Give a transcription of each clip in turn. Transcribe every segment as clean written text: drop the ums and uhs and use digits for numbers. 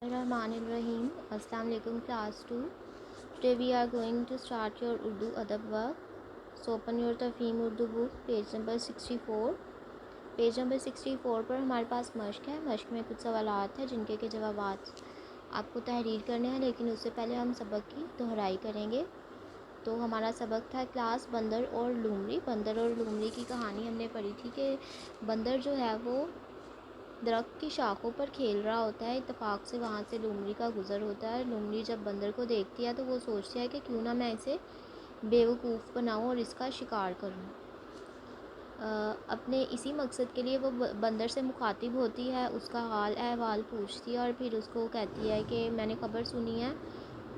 Bismillahirrahmanirrahim. Assalamu alaikum class 2. Today we are going to start your Urdu adab work. So open your Tafheem Urdu book page number 64. Page number 64 पर हमारे पास मश्क है। मश्क में कुछ सवालात हैं जिनके के जवाबात आपको तहरीर करने हैं, लेकिन उससे पहले हम सबक की दोहराई करेंगे। तो हमारा सबक था क्लास बंदर और लूमड़ी। बंदर और लूमड़ी की कहानी हमने पढ़ी थी कि बंदर जो है वो दरख्त की शाखों पर खेल रहा होता है। इत्तेफाक से वहाँ से लूमड़ी का गुज़र होता है। लूमड़ी जब बंदर को देखती है तो वो सोचती है कि क्यों ना मैं इसे बेवकूफ़ बनाऊँ और इसका शिकार करूँ। अपने इसी मकसद के लिए वो बंदर से मुखातिब होती है, उसका हाल अहवाल पूछती है और फिर उसको कहती है कि मैंने खबर सुनी है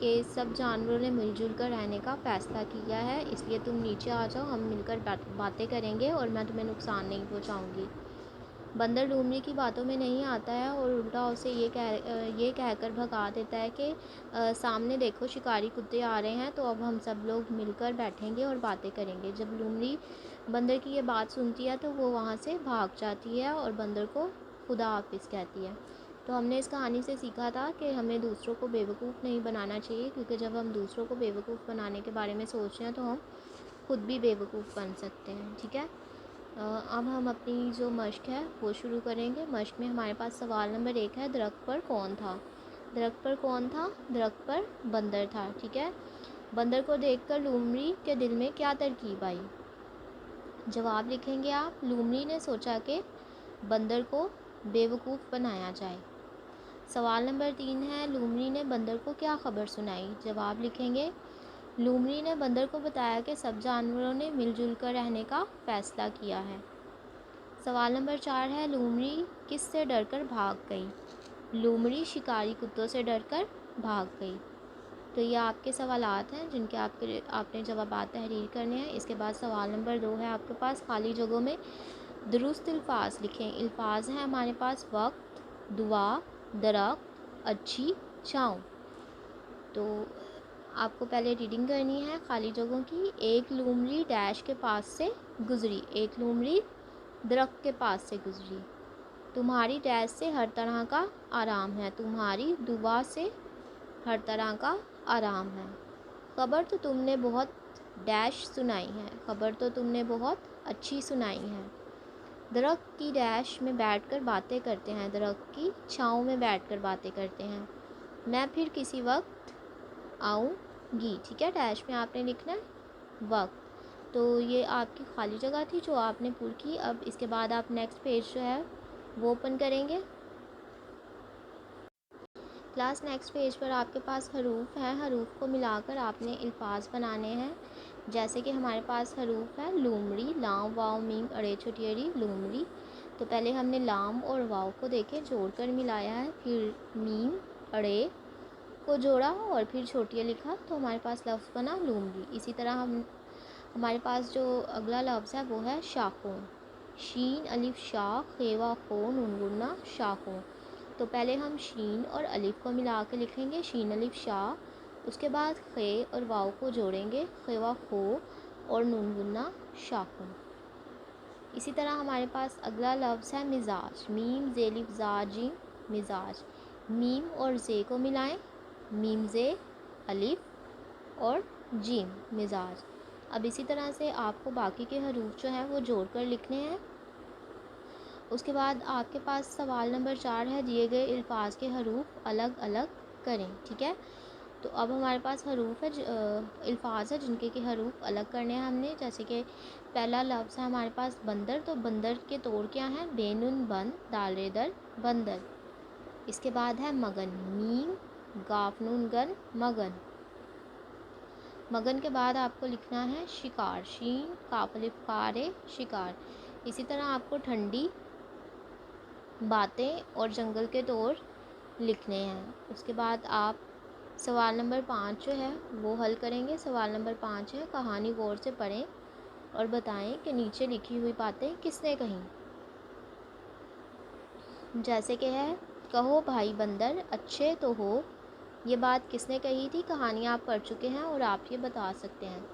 कि सब जानवरों ने मिलजुल कर रहने का फ़ैसला किया है, इसलिए तुम नीचे आ जाओ, हम मिलकर बातें करेंगे और मैं तुम्हें नुकसान नहीं पहुँचाऊँगी। बंदर लूमड़ी की बातों में नहीं आता है और उल्टा उसे ये कहकर भगा देता है कि सामने देखो शिकारी कुत्ते आ रहे हैं, तो अब हम सब लोग मिलकर बैठेंगे और बातें करेंगे। जब लूमड़ी बंदर की ये बात सुनती है तो वो वहाँ से भाग जाती है और बंदर को खुदा हाफिज़ कहती है। तो हमने इस कहानी से सीखा था कि हमें दूसरों को बेवकूफ़ नहीं बनाना चाहिए, क्योंकि जब हम दूसरों को बेवकूफ़ बनाने के बारे में सोच रहे हैं तो हम खुद भी बेवकूफ़ बन सकते हैं। ठीक है, अब हम अपनी जो मश्क है वो शुरू करेंगे। मश्क में हमारे पास सवाल नंबर 1 है, दरख्त पर कौन था। दरख्त पर कौन था? दरख्त पर बंदर था। ठीक है, बंदर को देखकर लूमड़ी के दिल में क्या तरकीब आई? जवाब लिखेंगे आप। लूमड़ी ने सोचा कि बंदर को बेवकूफ़ बनाया जाए। सवाल नंबर 3 है, लूमड़ी ने बंदर को क्या खबर सुनाई? जवाब लिखेंगे। लूमड़ी ने बंदर को बताया कि सब जानवरों ने मिलजुल कर रहने का फ़ैसला किया है। सवाल नंबर 4 है, लूमड़ी किस से डरकर भाग गई? लूमड़ी शिकारी कुत्तों से डरकर भाग गई। तो ये आपके सवालात हैं जिनके आपने जवाबात तहरीर करने हैं। इसके बाद सवाल नंबर 2 है आपके पास, खाली जगहों में दुरुस्त अल्फाज लिखें। अल्फाज हैं हमारे पास वक्त, दुआ, दरख्त, अच्छी, छाँव। तो आपको पहले रीडिंग करनी है खाली जगहों की। एक लूमड़ी डैश के पास से गुजरी। एक लूमड़ी दरख्त के पास से गुजरी। तुम्हारी डैश से हर तरह का आराम है। तुम्हारी दुआ से हर तरह का आराम है। खबर तो तुमने बहुत डैश सुनाई है। खबर तो तुमने बहुत अच्छी सुनाई है। दरख्त की डैश में बैठकर बातें करते हैं। दरख्त की छाँव में बैठकर बातें करते हैं। मैं फिर किसी वक्त आऊँगी। ठीक है, डैश में आपने लिखना है वक्त। तो ये आपकी खाली जगह थी जो आपने पूरी की। अब इसके बाद आप नेक्स्ट पेज जो है वो ओपन करेंगे। क्लास नेक्स्ट पेज पर आपके पास हरूफ हैं। हरूफ को मिलाकर आपने अल्फाज बनाने हैं। जैसे कि हमारे पास हरूफ है लूमड़ी, लाम, वाव, मीम, अड़े, छोटी अड़ी, लूमड़ी। तो पहले हमने लाम और वाव को देखे जोड़कर मिलाया है, फिर मीम, अड़े को जोड़ा और फिर छोटिया लिखा, तो हमारे पास लफ्ज़ बना लूमड़ी। इसी तरह हमारे पास जो अगला लफ्ज़ है वो है शाखों। शीन अलिफ शाह, खेवा खो, नून गुन्ना, शाखों। तो पहले हम शीन और अलिफ को मिला के लिखेंगे, शीन अलिफ शाह। उसके बाद खे और वाव को जोड़ेंगे, खेवा खो और नून गुन्ना, शाखों। इसी तरह हमारे पास अगला लफ्ज़ है मिजाज। मीम ज़ेलिफ ज़ाजी, मिजाज। मीम और ज़े को मिलाएं, मीम ज़े, अलिफ और जीम, मिजाज। अब इसी तरह से आपको बाकी के हरूफ जो हैं वो जोड़कर लिखने हैं। उसके बाद आपके पास सवाल नंबर 4 है, दिए गए अल्फाज के हरूफ अलग अलग करें। ठीक है, तो अब हमारे पास हरूफ है, अल्फाज है जिनके के हरूफ अलग करने हैं हमने। जैसे कि पहला लफ्ज़ है हमारे पास बंदर, तो बंदर के तोड़ क्या हैं? बेनुन बन, दाल रेदर, बंदर। इसके बाद है मगन, मीम गाफ नून गन, मगन। मगन के बाद आपको लिखना है शिकार, शीन काफ अलिफ कारे, शिकार। इसी तरह आपको ठंडी, बातें और जंगल के तोड़ लिखने हैं। उसके बाद आप सवाल नंबर 5 जो है वो हल करेंगे। सवाल नंबर 5 है, कहानी गौर से पढ़ें और बताएं कि नीचे लिखी हुई बातें किसने कहीं। जैसे कि है, कहो भाई बंदर अच्छे तो हो, ये बात किसने कही थी? कहानी आप पढ़ चुके हैं और आप ये बता सकते हैं।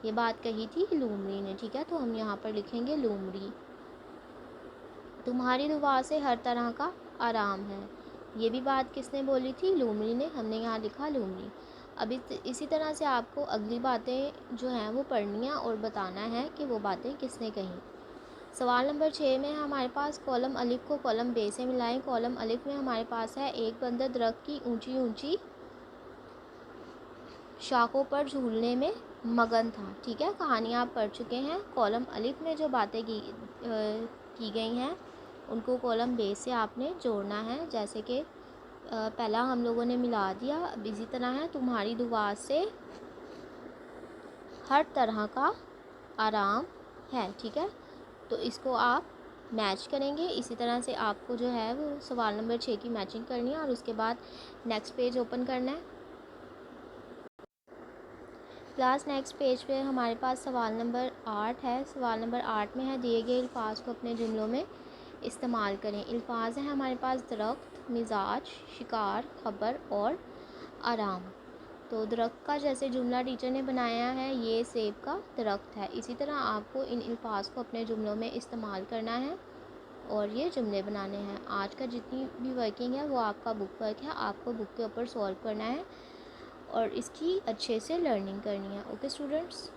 ये बात कही थी लूमड़ी ने। ठीक है, तो हम यहाँ पर लिखेंगे लूमड़ी। तुम्हारी दुआ से हर तरह का आराम है। یہ بھی بات کس نے بولی تھی؟ لومڑی نے. ہم نے یہاں لکھا لومڑی. اب اسی طرح سے آپ کو اگلی باتیں جو ہیں وہ پڑھنی ہیں اور بتانا ہے کہ وہ باتیں کس نے کہیں. سوال نمبر 6 میں ہمارے پاس کالم الف کو کالم ب سے ملائیں. کالم الف میں ہمارے پاس ہے ایک بندر درخت کی اونچی اونچی شاخوں پر جھولنے میں مگن تھا. ٹھیک ہے، کہانی آپ پڑھ چکے ہیں. کالم الف میں جو باتیں کی گئی ہیں ان کو کالم ب سے آپ نے جوڑنا ہے. جیسے کہ پہلا ہم لوگوں نے ملا دیا. اب اسی طرح ہے تمہاری دعا سے ہر طرح کا آرام ہے. ٹھیک ہے، تو اس کو آپ میچ کریں گے. اسی طرح سے آپ کو جو ہے وہ سوال نمبر 6 کی میچنگ کرنی ہے اور اس کے بعد نیکسٹ پیج اوپن کرنا ہے. کلاس نیکسٹ پیج پہ ہمارے پاس سوال نمبر 8 ہے. سوال نمبر 8 میں ہے دیے گئے الفاظ کو اپنے جملوں میں استعمال کریں. الفاظ ہیں ہمارے پاس درخت، مزاج، شکار، خبر اور آرام. تو درخت کا جیسے جملہ ٹیچر نے بنایا ہے، یہ سیب کا درخت ہے. اسی طرح آپ کو ان الفاظ کو اپنے جملوں میں استعمال کرنا ہے اور یہ جملے بنانے ہیں. آج کا جتنی بھی ورکنگ ہے وہ آپ کا بک ورک ہے. آپ کو بک کے اوپر سولو کرنا ہے اور اس کی اچھے سے لرننگ کرنی ہے. Okay students.